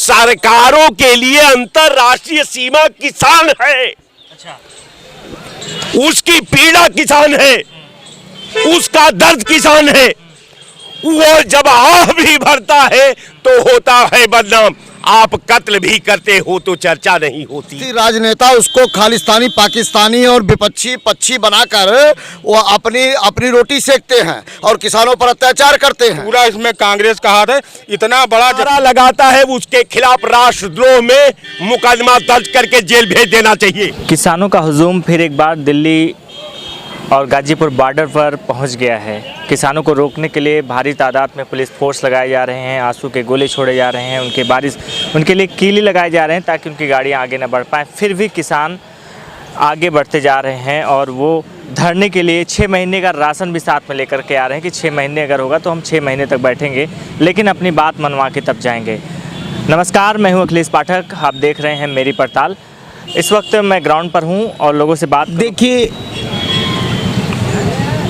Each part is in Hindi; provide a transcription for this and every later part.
सरकारों के लिए अंतरराष्ट्रीय सीमा किसान है। अच्छा। उसकी पीड़ा किसान है, उसका दर्द किसान है। वो जब आह भी भरता है तो होता है बदनाम। आप कत्ल भी करते हो तो चर्चा नहीं होती। राजनेता उसको खालिस्तानी, पाकिस्तानी और विपक्षी पक्षी बनाकर वो अपनी रोटी सेकते हैं और किसानों पर अत्याचार करते हैं। पूरा इसमें कांग्रेस का हाथ है। इतना बड़ा नारा लगाता है, उसके खिलाफ राष्ट्रद्रोह में मुकदमा दर्ज करके जेल भेज देना चाहिए। किसानों का हुजूम फिर एक बार दिल्ली और गाजीपुर बॉर्डर पर पहुंच गया है। किसानों को रोकने के लिए भारी तादाद में पुलिस फोर्स लगाए जा रहे हैं, आंसू के गोले छोड़े जा रहे हैं, उनके लिए कीले लगाए जा रहे हैं ताकि उनकी गाड़ियां आगे न बढ़ पाएँ। फिर भी किसान आगे बढ़ते जा रहे हैं और वो धरने के लिए 6 महीने का राशन भी साथ में लेकर के आ रहे हैं कि 6 महीने अगर होगा तो हम 6 महीने तक बैठेंगे, लेकिन अपनी बात मनवा के तब जाएंगे। नमस्कार, मैं हूँ अखिलेश पाठक, आप देख रहे हैं मेरी पड़ताल। इस वक्त मैं ग्राउंड पर हूँ और लोगों से बात। देखिए,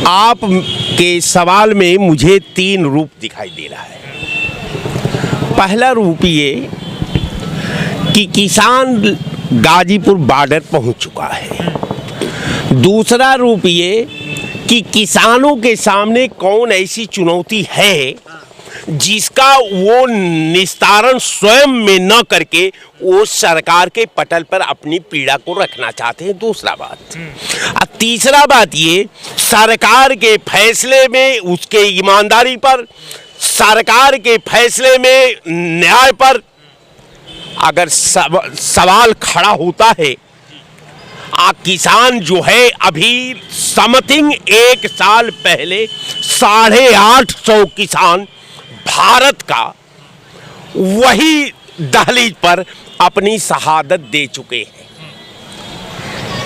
आप के सवाल में मुझे 3 रूप दिखाई दे रहा है। पहला रूप ये कि किसान गाजीपुर बॉर्डर पहुंच चुका है। दूसरा रूप ये कि किसानों के सामने कौन ऐसी चुनौती है जिसका वो निस्तारण स्वयं में न करके वो सरकार के पटल पर अपनी पीड़ा को रखना चाहते हैं। दूसरा बात। और तीसरा बात ये, सरकार के फैसले में, उसके ईमानदारी पर, सरकार के फैसले में न्याय पर अगर सवाल खड़ा होता है। किसान जो है अभी समथिंग 1 साल पहले 850 किसान भारत का वही दहलीज पर अपनी शहादत दे चुके हैं।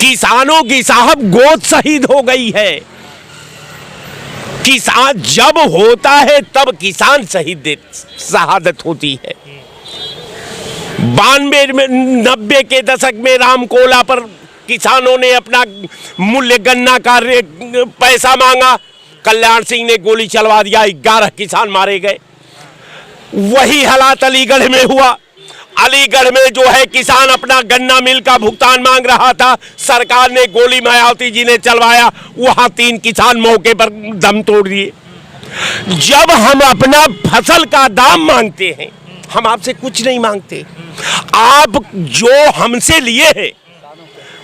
किसानों की साहब गोद शहीद हो गई है। किसान जब होता है तब किसान शहादत होती है। 92 में 90 के दशक में रामकोला पर किसानों ने अपना मूल्य गन्ना का पैसा मांगा, कल्याण सिंह ने गोली चलवा दिया, 11 किसान मारे गए। वही हालात अलीगढ़ में हुआ। अलीगढ़ में जो है किसान अपना गन्ना मिल का भुगतान मांग रहा था, सरकार ने गोली मायावती जी ने चलवाया, वहां 3 किसान मौके पर दम तोड़ दिए। जब हम अपना फसल का दाम मांगते हैं, हम आपसे कुछ नहीं मांगते। आप जो हमसे लिए हैं,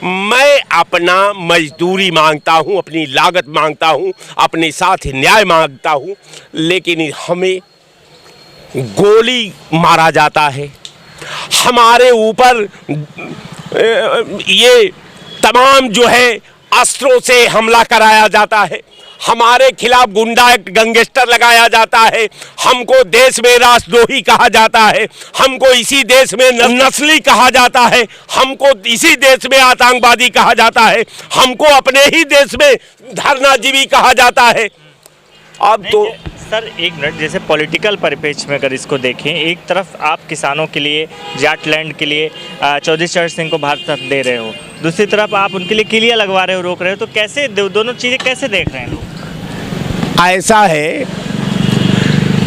मैं अपना मजदूरी मांगता हूं, अपनी लागत मांगता हूं, अपने साथ न्याय मांगता हूं, लेकिन हमें गोली मारा जाता है। हमारे ऊपर ये तमाम जो है अस्त्रों से हमला कराया जाता है। हमारे खिलाफ गुंडा एक्ट, गैंगस्टर लगाया जाता है। हमको देश में राष्ट्रद्रोही कहा जाता है। हमको इसी देश में नस्ली कहा जाता है। हमको इसी देश में आतंकवादी कहा जाता है। हमको अपने ही देश में धरनाजीवी कहा जाता है। अब तो सर एक मिनट, जैसे पॉलिटिकल परिप्रेक्ष्य में अगर इसको देखें, एक तरफ आप किसानों के लिए, जाट लैंड के लिए चौधरी चरण सिंह को भारत दे रहे हो, दूसरी तरफ आप उनके लिए किलियां लगवा रहे हो, रोक रहे हो, तो कैसे दोनों चीज़ें कैसे देख रहे हैं लोग? ऐसा है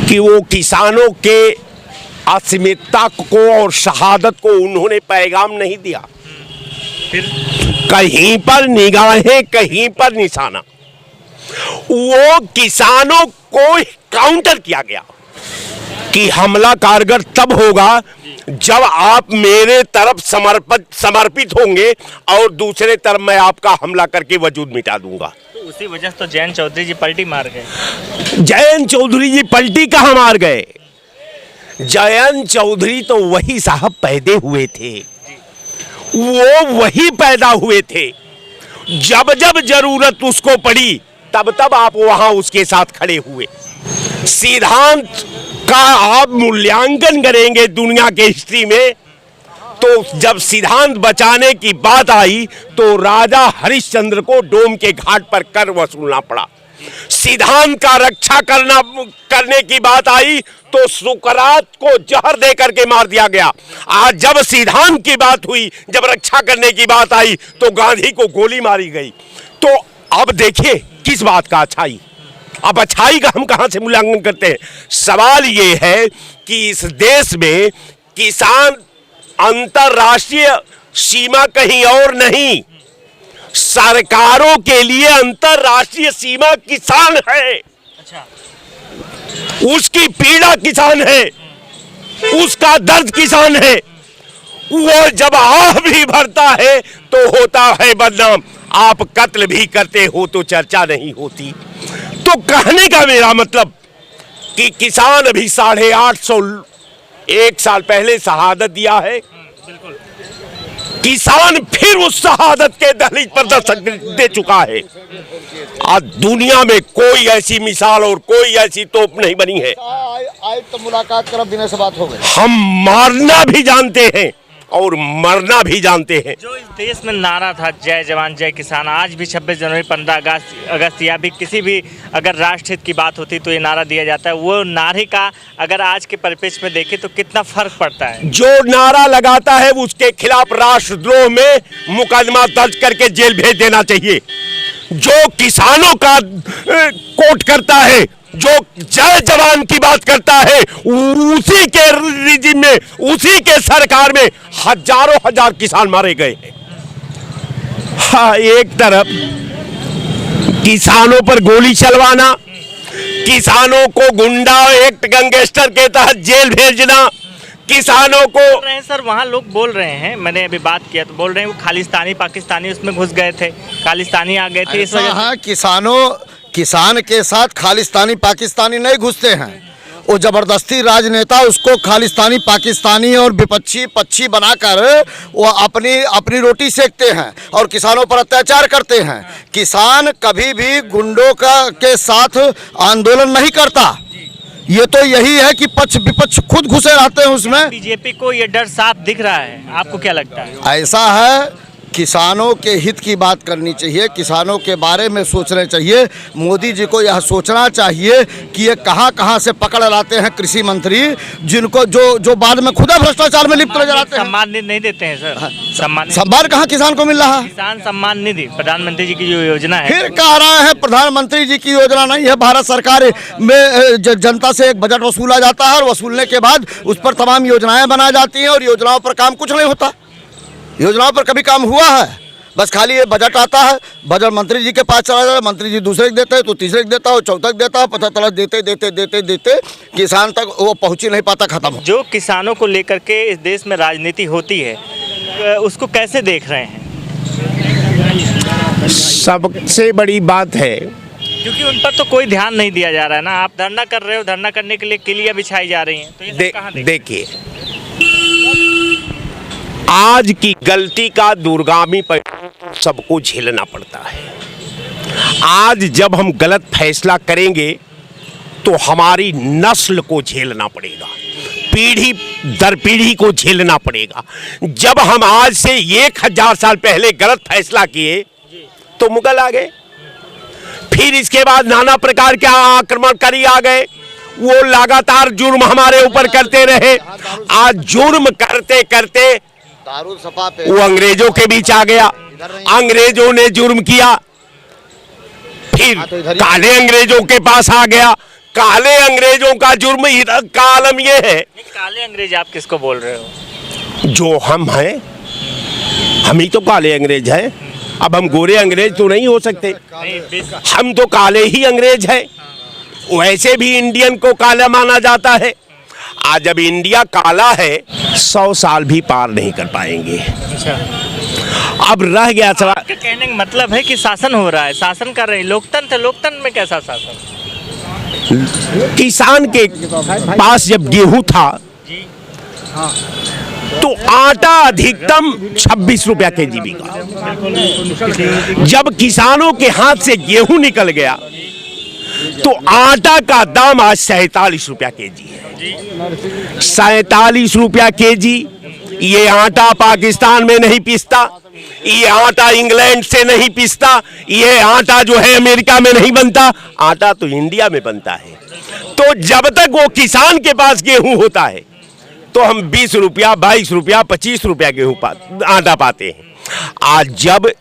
कि वो किसानों के अस्मिता को और शहादत को उन्होंने पैगाम नहीं दिया। फिर कहीं पर निगाहें, कहीं पर निशाना। वो किसानों को काउंटर किया गया कि हमला कारगर तब होगा जब आप मेरे तरफ समर्पित होंगे और दूसरे तरफ मैं आपका हमला करके वजूद मिटा दूंगा। तो उसी वजह से तो जयंत चौधरी जी पलटी मार गए। जयंत चौधरी जी पलटी कहाँ मार गए? जयंत चौधरी तो वही साहब पैदे हुए थे, वो वही पैदा हुए थे। जब जब जरूरत उसको पड़ी तब तब आप वहां उसके साथ खड़े हुए। सिद्धांत का आप मूल्यांकन करेंगे दुनिया के हिस्ट्री में, तो जब सिद्धांत बचाने की बात आई तो राजा हरिश्चंद्र को डोम के घाट पर कर वसूलना पड़ा। सिद्धांत का रक्षा करने की बात आई तो सुकरात को जहर दे करके मार दिया गया। आज जब सिद्धांत की बात हुई, जब रक्षा करने की बात आई तो गांधी को गोली मारी गई। तो अब देखिए किस बात का अच्छाई। अब अच्छाई का हम कहां से मूल्यांकन करते हैं? सवाल ये है कि इस देश में किसान अंतर्राष्ट्रीय सीमा कहीं और नहीं, सरकारों के लिए अंतर्राष्ट्रीय सीमा किसान है। अच्छा। उसकी पीड़ा किसान है, उसका दर्द किसान है। वो जब आह भी भरता है तो होता है बदनाम। आप कत्ल भी करते हो तो चर्चा नहीं होती। तो कहने का मेरा मतलब कि किसान अभी 850 एक साल पहले शहादत दिया है, किसान फिर उस शहादत के दहलीज पर दस्तक दे चुका है। आज दुनिया में कोई ऐसी मिसाल और कोई ऐसी तोप नहीं बनी है। आज तो मुलाकात कर बिना से बात हो गई। हम मारना भी जानते हैं और मरना भी जानते हैं। जो इस देश में नारा था जय जवान जय किसान, आज भी 26 जनवरी 15 अगस्त या भी किसी भी अगर राष्ट्र हित की बात होती तो ये नारा दिया जाता है। वो नारे का अगर आज के परिप्रेक्ष्य में देखें तो कितना फर्क पड़ता है। जो नारा लगाता है उसके खिलाफ राष्ट्रद्रोह में मुकदमा दर्ज करके जेल भेज देना चाहिए। जो किसानों का कोट करता है, जो जय जवान की बात करता है, उसी के रिजिम में, उसी के सरकार में हजारों हजार किसान मारे गए हैं। हाँ, एक तरफ किसानों पर गोली चलवाना, किसानों को गुंडा एक्ट गैंगस्टर के तहत जेल भेजना, किसानों को बोल रहे हैं सर, वहाँ लोग बोल रहे हैं, मैंने अभी बात किया तो बोल रहे हैं वो खालिस्तानी पाकिस्तानी उसमें घुस गए थे, खालिस्तानी आ गए थे। इस वजह हाँ, किसान के साथ खालिस्तानी पाकिस्तानी नहीं घुसते हैं। वो जबरदस्ती राजनेता उसको खालिस्तानी पाकिस्तानी और विपक्षी पक्षी बनाकर वो अपनी रोटी सेकते हैं और किसानों पर अत्याचार करते हैं। किसान कभी भी गुंडों के साथ आंदोलन नहीं करता। ये तो यही है कि पक्ष विपक्ष खुद घुसे रहते हैं उसमें। बीजेपी को ये डर साफ दिख रहा है, आपको क्या लगता है? ऐसा है, किसानों के हित की बात करनी चाहिए, किसानों के बारे में सोचना चाहिए। मोदी जी को यह सोचना चाहिए कि ये कहां से पकड़ लाते हैं कृषि मंत्री, जिनको जो बाद में खुदा भ्रष्टाचार में लिप्त नजर आते हैं। सम्मान निधि नहीं देते हैं सर। सम्मान कहाँ किसान को मिल रहा है? किसान सम्मान निधि प्रधानमंत्री जी की जो योजना है, फिर कह रहा है प्रधानमंत्री जी की योजना नहीं है। भारत सरकार में जनता से एक बजट वसूला जाता है और वसूलने के बाद उस पर तमाम योजनाएं बनाई जाती हैं और योजनाओं पर काम कुछ नहीं होता। योजनाओं पर कभी काम हुआ है? बस खाली ये बजट आता है, बजट मंत्री जी के पास चला जाता है, मंत्री जी दूसरे को देते हैं तो तीसरे को देता है, चौथा को देता है, पता चला देते किसान तक वो पहुंच ही नहीं पाता, खत्म। जो किसानों को लेकर के इस देश में राजनीति होती है उसको कैसे देख रहे हैं? सबसे बड़ी बात है क्योंकि उन पर तो कोई ध्यान नहीं दिया जा रहा है ना। आप धरना कर रहे हो, धरना करने के लिए किलियां बिछाई जा रही हैं, तो ये सब कहाँ देखिए, आज की गलती का दूरगामी परिणाम सबको झेलना पड़ता है। आज जब हम गलत फैसला करेंगे तो हमारी नस्ल को झेलना पड़ेगा, पीढ़ी दर पीढ़ी को झेलना पड़ेगा। जब हम आज से 1000 साल पहले गलत फैसला किए तो मुगल आ गए, फिर इसके बाद नाना प्रकार के आक्रमणकारी आ गए, वो लगातार जुर्म हमारे ऊपर करते रहे। आज जुर्म करते करते वो अंग्रेजों के बीच आ गया, अंग्रेजों ने जुर्म किया, फिर काले अंग्रेजों के पास आ गया। काले अंग्रेजों का जुर्म का आलम ये है। काले अंग्रेज आप किसको बोल रहे हो? जो हम हैं, हम ही तो काले अंग्रेज हैं। अब हम गोरे अंग्रेज तो नहीं हो सकते, हम तो काले ही अंग्रेज हैं। वैसे भी इंडियन को काला माना जाता है। आज जब इंडिया काला है 100 साल भी पार नहीं कर पाएंगे। अच्छा, अब रह गया सवाल। आपके कहने का मतलब है कि शासन हो रहा है, शासन कर रहे हैं, लोकतंत्र। लोकतंत्र में कैसा शासन? किसान के पास जब गेहूं था तो आटा अधिकतम 26 रुपया केजी बिका। जब किसानों के हाथ से गेहूं निकल गया तो आटा का दाम आज 47 रुपया केजी है। 47 रुपया केजी। ये आटा पाकिस्तान में नहीं पिसता, ये आटा इंग्लैंड से नहीं पिसता, ये आटा जो है अमेरिका में नहीं बनता, आटा तो इंडिया में बनता है। तो जब तक वो किसान के पास गेहूं होता है तो हम 20 रुपया 22 रुपया 25 रुपया गेहूं आटा पाते हैं। आज जब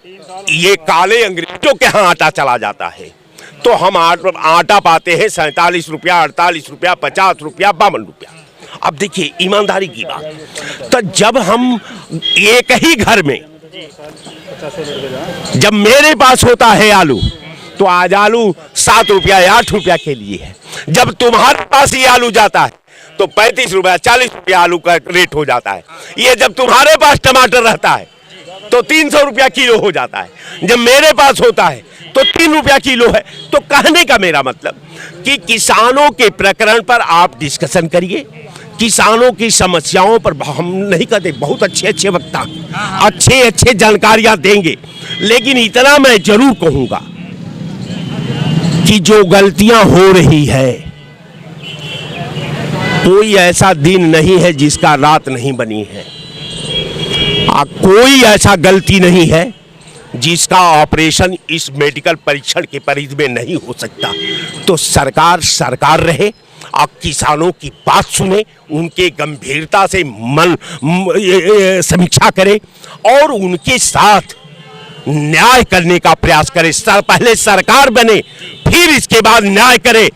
ये काले अंग्रेजों के यहाँ आटा चला जाता है तो हम आटा पाते हैं 47 रुपया 48 रुपया 50 रुपया 52 रुपया। अब देखिए ईमानदारी की बात, तो जब हम एक ही घर में, जब मेरे पास होता है आलू तो आज आलू 7 रुपया या 8 रुपया के लिए है, जब तुम्हारे पास ये आलू जाता है तो 35 रुपया 40 रुपया आलू का रेट हो जाता है। ये जब तुम्हारे पास टमाटर रहता है तो 300 रुपया किलो हो जाता है, जब मेरे पास होता है तो 3 रुपया किलो है। तो कहने का मेरा मतलब कि किसानों के प्रकरण पर आप डिस्कशन करिए, किसानों की समस्याओं पर हम नहीं कहते, बहुत अच्छे वक्ता अच्छे जानकारियां देंगे, लेकिन इतना मैं जरूर कहूंगा कि जो गलतियां हो रही है, कोई ऐसा दिन नहीं है जिसका रात नहीं बनी है, कोई ऐसा गलती नहीं है जिसका ऑपरेशन इस मेडिकल परीक्षण के परिधि में नहीं हो सकता। तो सरकार रहे, आप किसानों की बात सुने, उनके गंभीरता से समीक्षा करें और उनके साथ न्याय करने का प्रयास करें। पहले सरकार बने फिर इसके बाद न्याय करे,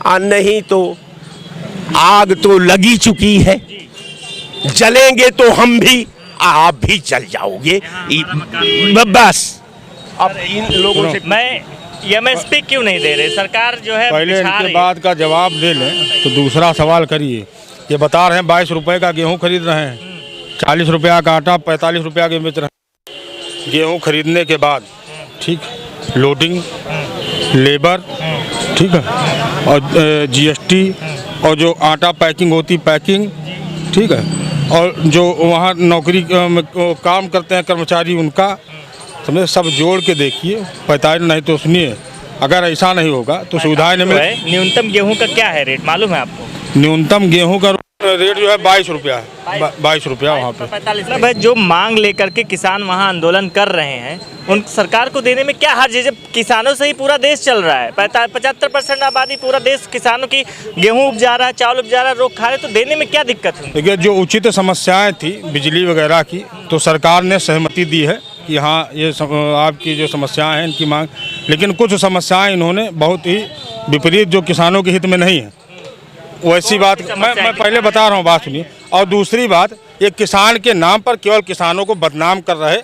नहीं तो आग तो लगी चुकी है, जलेंगे तो हम भी, आप भी जल जाओगे। बस अब इन लोगों से मैं एमएसपी क्यों नहीं दे रहे सरकार जो है? पहले इनके बात का जवाब दे लें तो दूसरा सवाल करिए। ये बता रहे हैं 22 रुपए का गेहूं खरीद रहे हैं, 40 रुपया का आटा 45 रुपया के बेच रहे हैं। गेहूं खरीदने के बाद ठीक लोडिंग, लेबर, ठीक है, और जीएसटी, और जो आटा पैकिंग होती पैकिंग, ठीक है, और जो वहाँ नौकरी काम करते हैं कर्मचारी उनका, समझे, सब जोड़ के देखिए 45। नहीं तो सुनिए, अगर ऐसा नहीं होगा तो सुविधाएं नहीं मिले। न्यूनतम गेहूं का क्या है रेट मालूम है आपको? न्यूनतम गेहूं का रेट जो है 22 रुपया है, 22 रुपया वहाँ पे। 45। जो मांग लेकर के किसान वहाँ आंदोलन कर रहे हैं, उन सरकार को देने में क्या हर्ज है? जब किसानों से ही पूरा देश चल रहा है, 75% आबादी पूरा देश किसानों की गेहूं उपजा रहा है, चावल उपजा रहा है, रोग खा रहे, तो देने में क्या दिक्कत है? देखिए, जो उचित समस्याएं थी बिजली वगैरह की, तो सरकार ने सहमति दी है कि हाँ ये आपकी जो समस्याएं हैं इनकी मांग, लेकिन कुछ समस्याएं इन्होंने बहुत ही विपरीत, जो किसानों के हित में नहीं है, वैसी बात मैं पहले बता रहा हूँ, बात सुनिए। और दूसरी बात, ये किसान के नाम पर केवल किसानों को बदनाम कर रहे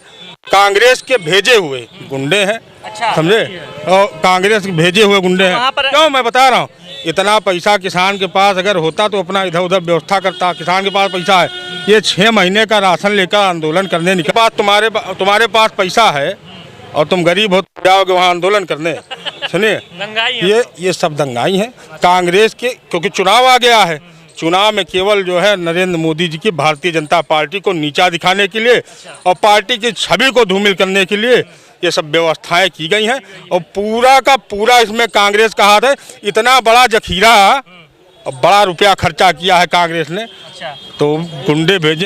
कांग्रेस के भेजे हुए गुंडे हैं। अच्छा, समझे, और कांग्रेस के भेजे हुए गुंडे हैं। क्यों मैं बता रहा हूँ, इतना पैसा किसान के पास अगर होता तो अपना इधर उधर व्यवस्था करता। किसान के पास पैसा है, ये 6 महीने का राशन लेकर आंदोलन करने निकल। बात तुम्हारे पास पैसा है और तुम गरीब हो जाओगे वहाँ आंदोलन करने। सुनिए, ये सब दंगाई है कांग्रेस के, क्योंकि चुनाव आ गया है। चुनाव में केवल जो है नरेंद्र मोदी जी की भारतीय जनता पार्टी को नीचा दिखाने के लिए और पार्टी की छवि को धूमिल करने के लिए ये सब व्यवस्थाएं की गई हैं, और पूरा का पूरा इसमें कांग्रेस का हाथ है। इतना बड़ा जखीरा और बड़ा रुपया खर्चा किया है कांग्रेस ने, तो गुंडे भेजे।